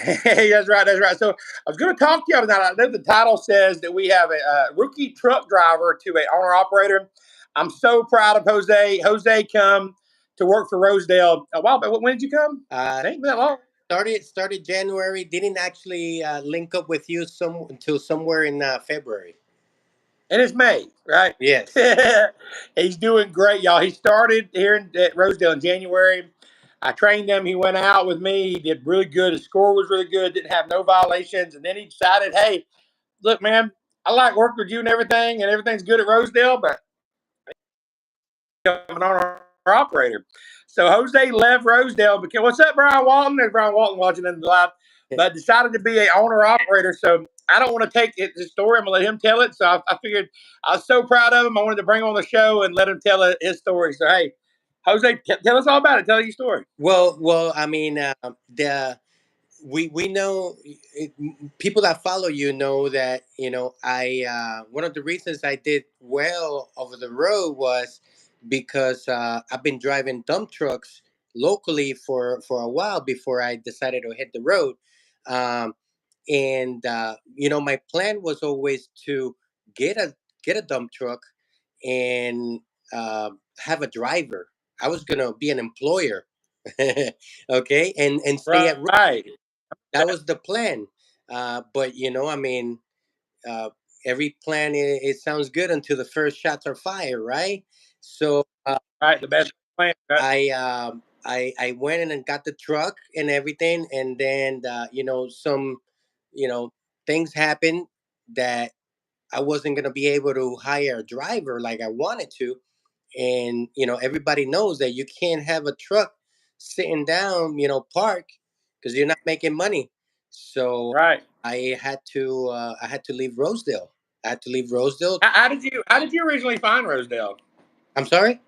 Hey, that's right. That's right. So I was going to talk to you about that. I know the title says that we have a rookie truck driver to a owner operator. I'm so proud of Jose. Jose come to work for Rosedale a while back. When did you come? Uh, Ain't been that long. started January. Didn't actually link up with you some until somewhere in February. And it's May, right? Yes. He's doing great, y'all. He started here at Rosedale in January. I trained him. He went out with me. He did really good. His score was really good. Didn't have no violations. And then he decided, hey, look, man, I like working with you and everything's good at Rosedale, but I'm an owner operator. So Jose left Rosedale because what's up, Brian Walton? There's Brian Walton watching in the live, but decided to be a owner operator. So I don't want to take his story. I'm gonna let him tell it. So I figured I was so proud of him. I wanted to bring him on the show and let him tell his story. So hey, Jose, tell us all about it. Tell your story. Well. I mean, the we know people that follow you know that I one of the reasons I did well over the road was because I've been driving dump trucks locally for a while before I decided to hit the road. Um, and my plan was always to get a get a dump truck and have a driver. I was gonna be an employer, okay, and stay at. Right. That was the plan. But I mean, uh, every plan it sounds good until the first shots are fired, right? So Right. The best plan. Right? I went in and got the truck and everything, and then some you know things happened that I wasn't gonna be able to hire a driver like I wanted to, and everybody knows that you can't have a truck sitting down, park, because you're not making money. So Right. I had to leave Rosedale. I had to leave Rosedale. How did you originally find Rosedale? I'm sorry.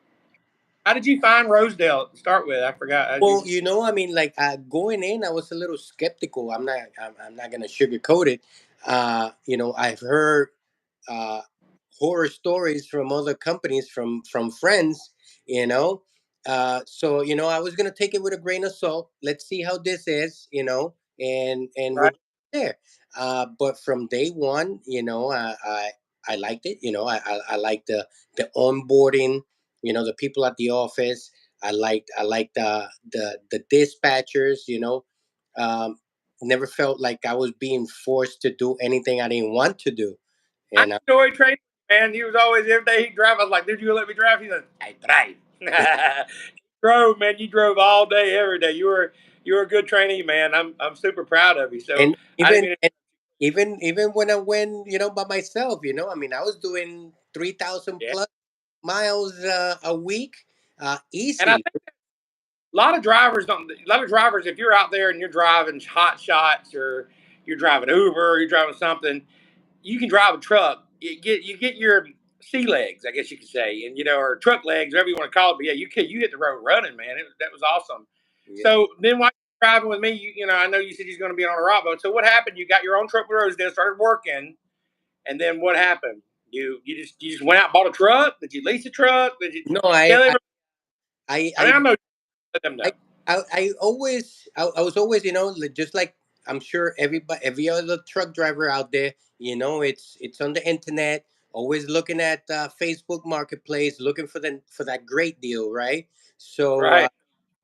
How did you find Rosedale to start with? I forgot. How did Well, you? I mean, like going in, I was a little skeptical. I'm not gonna sugarcoat it. I've heard uh, horror stories from other companies, from friends. So I was gonna take it with a grain of salt. Let's see how this is. And we'll Right. go there. But from day one, I liked it. I liked the onboarding. The people at the office. I liked the dispatchers. Um, Never felt like I was being forced to do anything I didn't want to do. I And enjoyed training, man. He was always every day he'd drive. I was like, dude, you let me drive? He said, I drive. Drove, man. You drove all day, every day. You were a good trainee, man. I'm super proud of you. So and I didn't even mean to, and even when I went, by myself, I mean, I was doing 3,000 yeah. plus miles a week, And I easy. think a lot of drivers don't. A lot of drivers, if you're out there and you're driving hot shots or you're driving Uber or you're driving something, you can drive a truck. You get your sea legs, I guess you could say, and or truck legs, whatever you want to call it. But yeah, you hit the road running, man. That was awesome. Yeah. So then, while you're driving with me, I know you said he's going to be on a rock boat. So what happened? You got your own truck with Rosedale, started working, and then what happened? You just went out and bought a truck. Did you lease a truck? Did you No, tell everybody? I, I mean, I I know. Let them know. I, I was always, just like I'm sure every other truck driver out there, it's on the internet, always looking at Facebook Marketplace, looking for that great deal, right? So, Right.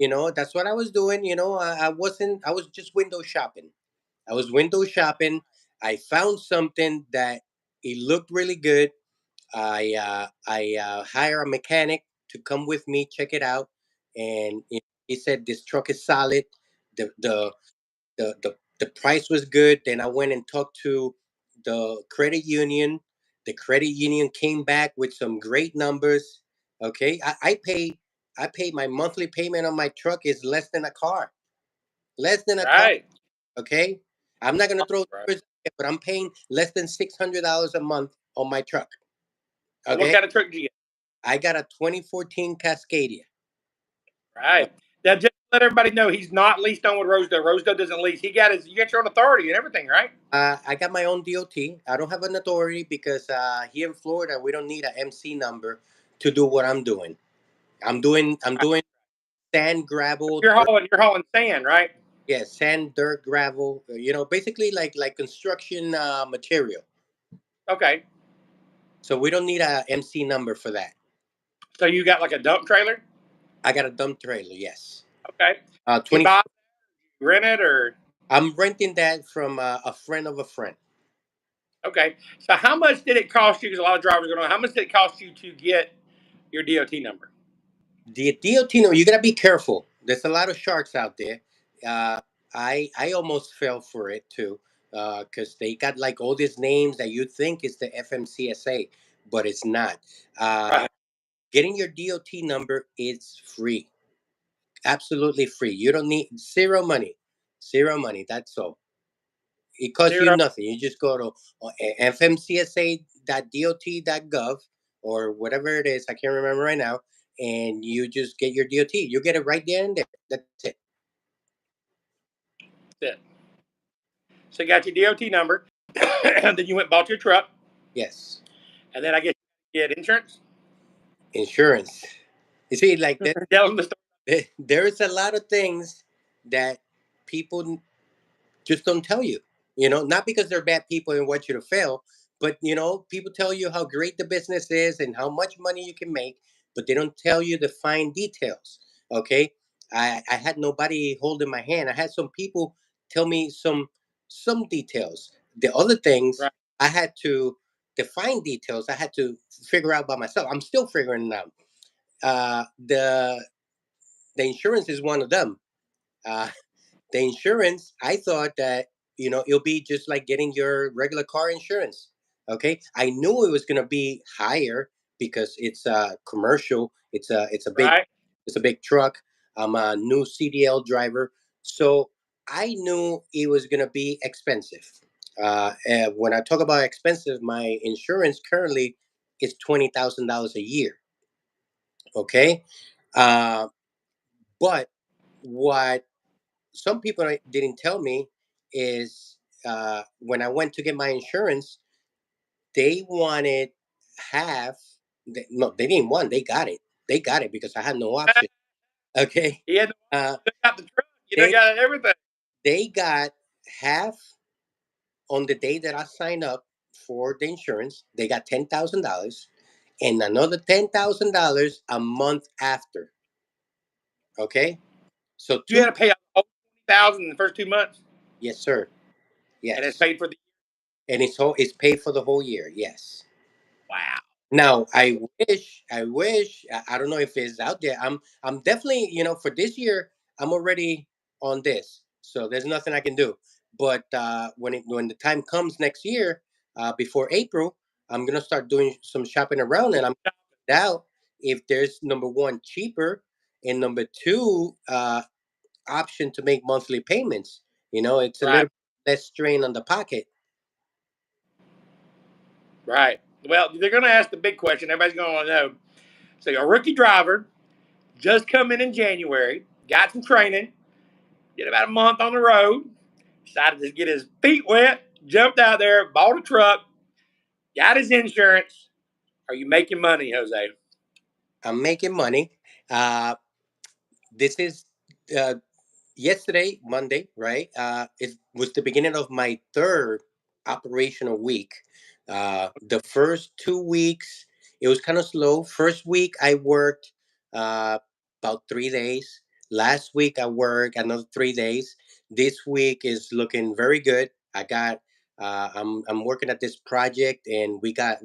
that's what I was doing. I was just window shopping. I was window shopping. I found something that it looked really good. I hire a mechanic to come with me, check it out, and he said this truck is solid. The the the price was good. Then I went and talked to the credit union. The credit union came back with some great numbers. Okay, I pay my monthly payment on my truck is less than a car, less than a car. Right. Okay, I'm not gonna throw Right. numbers, but I'm paying less than $600 a month on my truck. And what Okay, kind of truck did you get? I got a 2014 Cascadia. Uh, Right. Now, just let everybody know he's not leased on with Rosedale. Rosedale doesn't lease. You got your own authority and everything, right? I got my own DOT. I don't have an authority because here in Florida we don't need an MC number to do what I'm doing. I'm doing Right. sand, gravel, You're dirt. hauling, you're hauling sand, right? Yeah, sand, dirt, gravel. Basically like construction material. Okay. So we don't need a MC number for that. So you got like a dump trailer? I got a dump trailer. Yes. Okay. You 20. buy it, rent it, or I'm renting that from a friend of a friend. okay. So how much did it cost you? Because a lot of drivers are going to know. How much did it cost you to get your DOT number? The DOT number, you gotta be careful. There's a lot of sharks out there. Uh, I almost fell for it too, because they got like all these names that you think is the FMCSA, but it's not. Uh, Right. Getting your DOT number is free, absolutely free. You don't need zero money. That's all. It costs you Zero. nothing. You just go to fmcsa.dot.gov or whatever it is. I can't remember right now, and you just get your DOT. You get it right there and there. That's it. That's it. So you got your DOT number. And then you went and bought your truck. Yes, And then I guess you get insurance. insurance. You see, like that, Tell them the story. there is a lot of things that people just don't tell you. Not because they're bad people and want you to fail, but people tell you how great the business is and how much money you can make, but they don't tell you the fine details. Okay, I had nobody holding my hand. I had some people tell me some details. The other things Right. I had to the fine details I had to figure out by myself. I'm still figuring it out. The insurance is one of them. Uh, the insurance, I thought that it'll be just like getting your regular car insurance. Okay, I knew it was going to be higher because it's commercial. Right. It's a big truck. I'm a new CDL driver, so I knew it was going to be expensive. And when I talk about expensive, my insurance currently is $20,000 a year. Okay, uh, but what some people didn't tell me is when I went to get my insurance, they wanted half. No, they didn't want. They got it. They got it because I had no option. Okay, He had uh, got the truck. You know, they got everything. they got half on the day that I signed up for the insurance. They got $10,000 and another $10,000 a month after. Okay, so You had two. to pay all 20,000 in the first 2 months, Yes, sir. and it's Yes, paid for the and it's paid for the whole year. Yes. wow. Now, I don't know if it's out there. I'm definitely, for this year, I'm already on this, so there's nothing I can do. But when the time comes next year, before April, I'm gonna start doing some shopping around, and I'm out if there's number one cheaper, and number two option to make monthly payments. It's a Right. little less strain on the pocket. Right. Well, they're going to ask the big question. Everybody's going to want to know. So, a rookie driver just come in January, got some training, did about a month on the road, decided to get his feet wet, jumped out there, bought a truck, got his insurance. Are you making money, Jose? I'm making money. Uh, this is uh, yesterday, Monday, right? It was the beginning of my third operational week. The first 2 weeks, it was kind of slow. First week, I worked uh, about 3 days. Last week, I worked another 3 days. This week is looking very good. I'm working at this project, and we got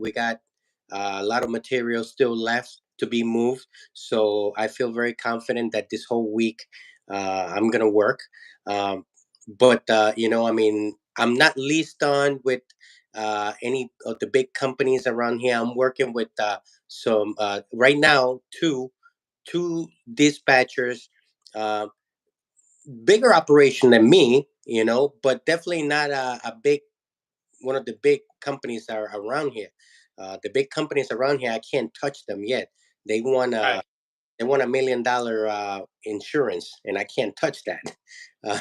a lot of material still left to be moved. So I feel very confident that this whole week I'm gonna work. Um, but I mean, I'm not leased on with any of the big companies around here. I'm working with some right now two dispatchers, uh, bigger operation than me, but definitely not a big one of the big companies that are around here. The big companies around here, I can't touch them yet. They want Right. $1 million insurance, and I can't touch that. Uh,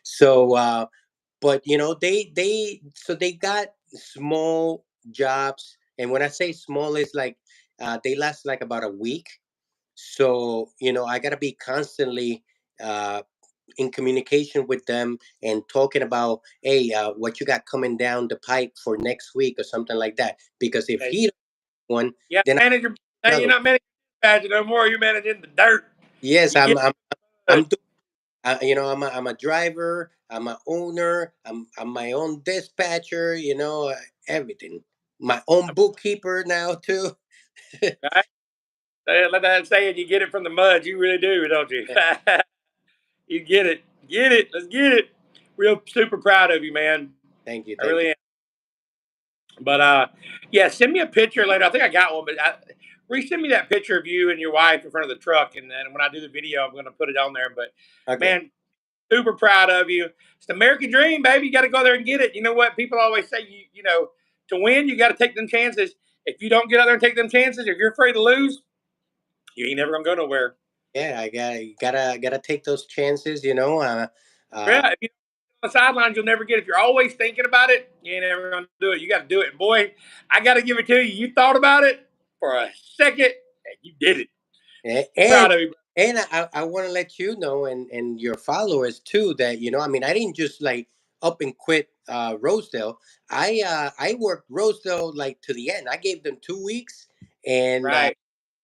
so, but they got small jobs, and when I say small, it's like they last like about a week. So I gotta be constantly uh, in communication with them and talking about, hey, what you got coming down the pipe for next week or something like that. Because if Okay. he don't one, Yeah, then I manager. Hey, you're another. not managing badger no more. You're managing the dirt. Yes, You get I'm good. doing. I'm a driver. I'm a owner. I'm my own dispatcher. Everything. My own bookkeeper now too. Right? Let that saying, you get it from the mud. You really do, don't you? Yeah, You get it. Get it. Let's get it. Real super proud of you, man. thank you, I thank you. really am. But yeah, send me a picture later. I think I got one, but resend me that picture of you and your wife in front of the truck, and then when I do the video, I'm going to put it on there. But Okay. man, super proud of you. It's the American dream, baby. You got to go there and get it. You know what? People always say, to win, you got to take them chances. If you don't get out there and take them chances, if you're afraid to lose, you ain't never gonna go nowhere. Yeah, I gotta take those chances. Yeah, if you on the sidelines, you'll never get it. If you're always thinking about it, you ain't never gonna do it. You got to do it. And boy, I got to give it to you. You thought about it for a second, and you did it. a- So and proud of you. and I want to let you know, and your followers too, that I mean, I didn't just like up and quit Rosedale. I worked Rosedale like to the end. I gave them 2 weeks, and Right.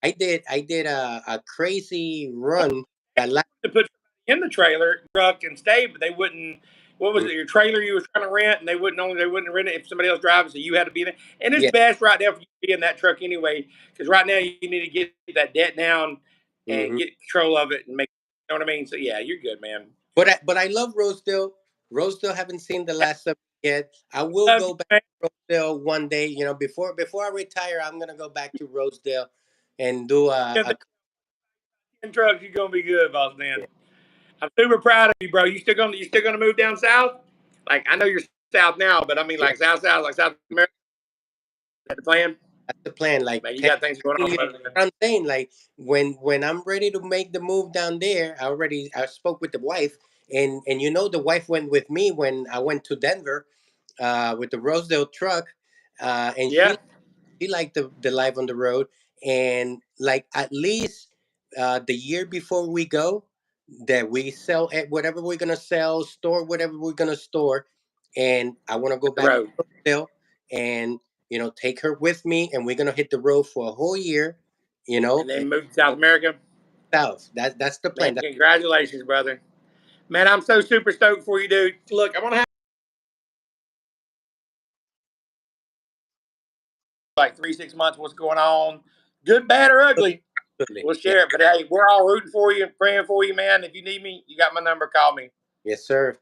I did a crazy run that last. To put in the trailer truck and stay, but they wouldn't. What was it? Your trailer you was trying to rent, and they wouldn't rent it if somebody else drives, so you had to be there. And it's Yeah. best right now for you to be in that truck anyway, because right now you need to get that debt down and hmm get control of it and make. You know what I mean? So yeah, you're good, man. But I love Rosedale. Rosedale haven't seen the last of it yet. I will Love go you, back man. to Rosedale one day. Before I retire, I'm gonna go back to Rosedale and do If a they're in trucks, you're gonna be good, boss man. yeah. I'm super proud of you, bro. You still gonna move down south? Like I know you're south now, but I mean Yeah, like south, like South America. Is that the plan? that's the plan. Like Man, you 10, got things going 15 on, years. brother. I'm saying, like, when I'm ready to make the move down there, I spoke with the wife, and the wife went with me when I went to Denver with the Rosedale truck, and Yeah, she liked the life on the road, and like at least the year before we go, that we sell whatever we're gonna sell, store whatever we're gonna store, and I want to go the back to road, Rosedale and take her with me, and we're gonna hit the road for a whole year, and and then move to South America. south. That's the plan. Man, congratulations, brother. Man, I'm so super stoked for you, dude. Look, I'm gonna have like 3 6 months. What's going on? Good, bad, or ugly? Absolutely. We'll Yeah. share it. But hey, we're all rooting for you and praying for you, man. If you need me, you got my number. Call me. Yes, sir.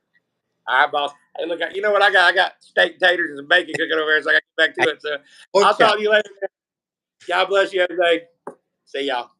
All right, boss. Hey, look, you know what I got? I got steak, taters, and some bacon cooking over here, so I got to get back I to it. So pork I'll chop. talk to you later. God bless you, everybody. See y'all.